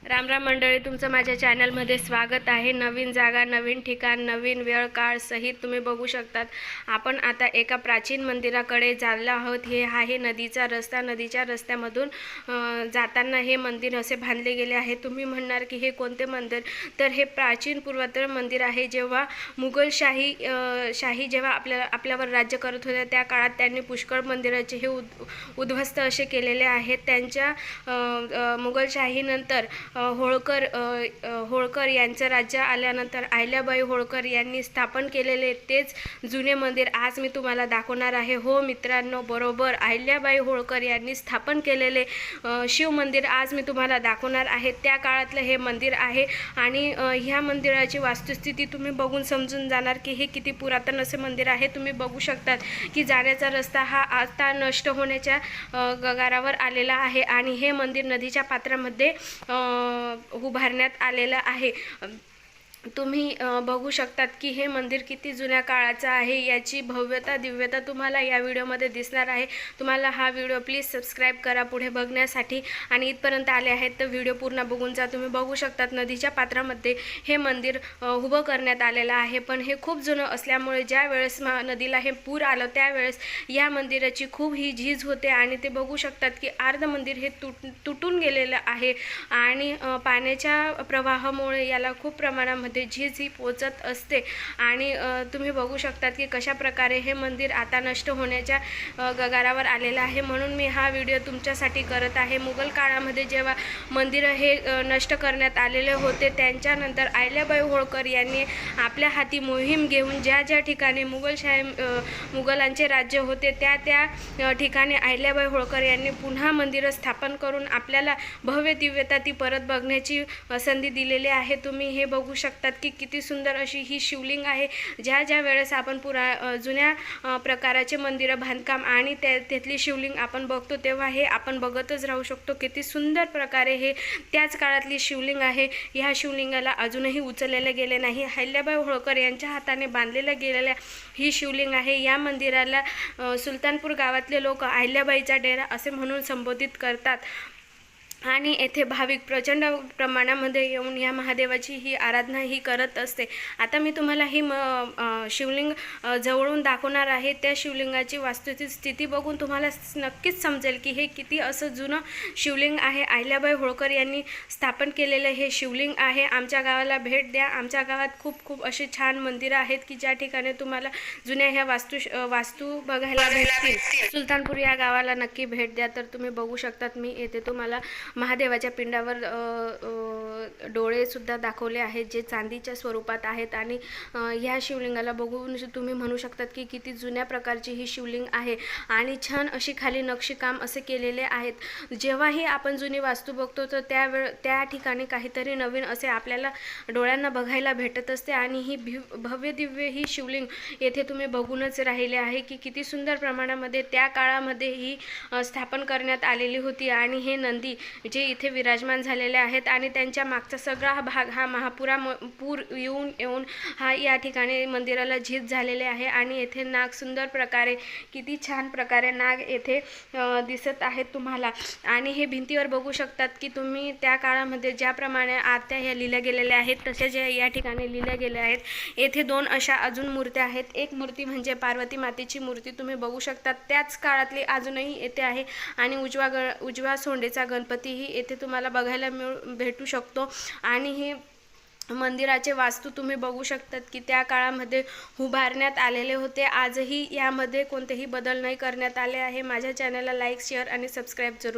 राम राम मंडळी, तुमचं माझ्या चॅनलमध्ये स्वागत आहे। नवीन जागा, नवीन ठिकाण, नवीन वेळ काळ सहित तुम्ही बघू शकतात। आपण आता एका प्राचीन मंदिराकडे चाललो आहोत। हे आहे नदीचा रस्ता। नदीच्या रस्त्यामधून जाताना हे मंदिर असे बांधले गेले आहे। तुम्ही म्हणणार की हे कोणते मंदिर? तर हे प्राचीन पुरातन मंदिर आहे। जेव्हा मुघलशाही जेव्हा आपल्यावर राज्य करत होते त्या काळात त्यांनी पुष्कळ मंदिराचे हे उद्ध्वस्त असे केलेले आहेत। त्यांच्या मुघलशाहीनंतर होळकर यांचं राज्य आल्यानंतर अहिल्याबाई होळकर यांनी स्थापन केलेले तेच जुने मंदिर आज मी तुम्हाला दाखवणार आहे। हो मित्रांनो, बरोबर अहिल्याबाई होळकर यांनी स्थापन केलेले शिव मंदिर आज मी तुम्हाला दाखवणार आहे। त्या काळातलं हे मंदिर आहे आणि ह्या मंदिराची वास्तुस्थिती तुम्ही बघून समजून जाणार की हे किती पुरातन असे मंदिर आहे। तुम्ही बघू शकतात की जाण्याचा रस्ता हा आता नष्ट होण्याच्या गगारावर आलेला आहे आणि हे मंदिर नदीच्या पात्रामध्ये उभारण्यात आलेलं आहे। तुम्ही बघू शकतात की हे मंदिर किती जुन्या काळाचं आहे। याची भव्यता दिव्यता तुम्हाला या व्हिडिओमध्ये दिसणार आहे। तुम्हाला हा व्हिडिओ प्लीज सबस्क्राईब करा पुढे बघण्यासाठी आणि इथपर्यंत आले आहेत तर व्हिडिओ पूर्ण बघून जा। तुम्ही बघू शकतात नदीच्या पात्रामध्ये हे मंदिर उभं करण्यात आलेलं आहे। पण हे खूप जुनं असल्यामुळे ज्या वेळेस नदीला हे पूर आलं त्यावेळेस या मंदिराची खूप ही झीज होते आणि ते बघू शकतात की अर्ध मंदिर हे तुटून गेलेलं आहे आणि पाण्याच्या प्रवाहामुळे याला खूप प्रमाणामध्ये झीज ही पोचत असते आणि तुम्ही बघू शकतात की कशा प्रकारे हे मंदिर आता नष्ट होण्याच्या गगारावर आलेलं आहे। म्हणून मी हा व्हिडिओ तुमच्यासाठी करत आहे। मुघल काळामध्ये जेव्हा मंदिर हे नष्ट करण्यात आलेले होते त्यांच्यानंतर अहिल्याबाई होळकर यांनी आपल्या हाती मोहीम घेऊन ज्या ठिकाणी मुघलांचे राज्य होते त्या ठिकाणी अहिल्याबाई होळकर यांनी पुन्हा मंदिर स्थापन करून आपल्याला भव्य दिव्यता ती परत बघण्याची संधी दिलेली आहे। तुम्ही हे बघू शकता की किती सुंदर अशी ही शिवलिंग आहे। ज्या वेळेस आपण जुन्या प्रकाराचे मंदिर बांधकाम आणि त्यातली शिवलिंग आपण बघतो तेव्हा हे आपण बघतच राहू शकतो। किती सुंदर प्रकारे हे त्याच काळातली शिवलिंग आहे। ह्या शिवलिंगाला अजूनही उचललेले गेले नाही। अहिल्याबाई होळकर यांच्या हाताने बांधलेल्या गेलेल्या ही शिवलिंग आहे। या मंदिराला सुलतानपूर गावातले लोक अहिल्याबाईचा डेरा असे म्हणून संबोधित करतात आणि येथे भाविक प्रचंड प्रमाणामध्ये येऊन या महादेवाची ही आराधना ही करत असते। आता मी तुम्हाला ही शिवलिंग जवळून दाखवणार आहे। त्या शिवलिंगाची वास्तुस्थिती बघून तुम्हाला नक्कीच समजेल की हे किती असं जुनं शिवलिंग आहे। अहिल्याबाई होळकर यांनी स्थापन केलेलं हे शिवलिंग आहे। आमच्या गावाला भेट द्या। आमच्या गावात खूप असे छान मंदिरं आहेत की ज्या ठिकाणी तुम्हाला जुन्या ह्या वास्तू बघायला भेटतील। सुलतानपूर या गावाला नक्की भेट द्या। तर तुम्ही बघू शकतात मी येथे तुम्हाला महादेवाच्या पिंडावर डोळे सुद्धा दाखवले आहेत जे चांदीच्या स्वरूपात आहेत आणि ह्या शिवलिंगाला बघून तुम्ही म्हणू शकतात की किती जुन्या प्रकारची ही शिवलिंग आहे आणि छान अशी खाली नक्षीकाम असे केलेले आहेत। जेव्हाही आपण जुनी वास्तू बघतो तर त्या ठिकाणी काहीतरी नवीन असे आपल्याला डोळ्यांना बघायला भेटत असते आणि ही भव्य दिव्य ही शिवलिंग येथे तुम्ही बघूनच राहिले आहे की किती सुंदर प्रमाणामध्ये त्या काळामध्ये ही स्थापन करण्यात आलेली होती आणि हे नंदी जे इथे विराजमान झालेले आहेत आणि त्यांच्या मागचा सगळा भाग हा पूर येऊन हा या ठिकाणी मंदिराला झीज झालेले आहे आणि येथे नाग सुंदर प्रकारे किती छान प्रकारे नाग येथे दिसत आहेत तुम्हाला आणि हे भिंतीवर बघू शकतात की तुम्ही त्या काळामध्ये ज्याप्रमाणे आरत्या ह्या लिहिल्या गेलेल्या आहेत तशाच या ठिकाणी लिहिल्या गेल्या आहेत। येथे दोन अशा अजून मूर्त्या आहेत। एक मूर्ती म्हणजे पार्वती मातेची मूर्ती तुम्ही बघू शकतात त्याच काळातली अजूनही येथे आहे आणि उजव्या सोंडेचा गणपती ही येथे तुम्हाला बघायला भेटू शकतो आणि हे मंदिराचे वास्तू तुम्ही बघू शकतात की त्या काळामध्ये उभारण्यात आलेले होते। आजही यामध्ये कोणतेही बदल नाही करण्यात आले आहे। माझ्या चॅनलला लाईक शेअर आणि सबस्क्राईब जरूर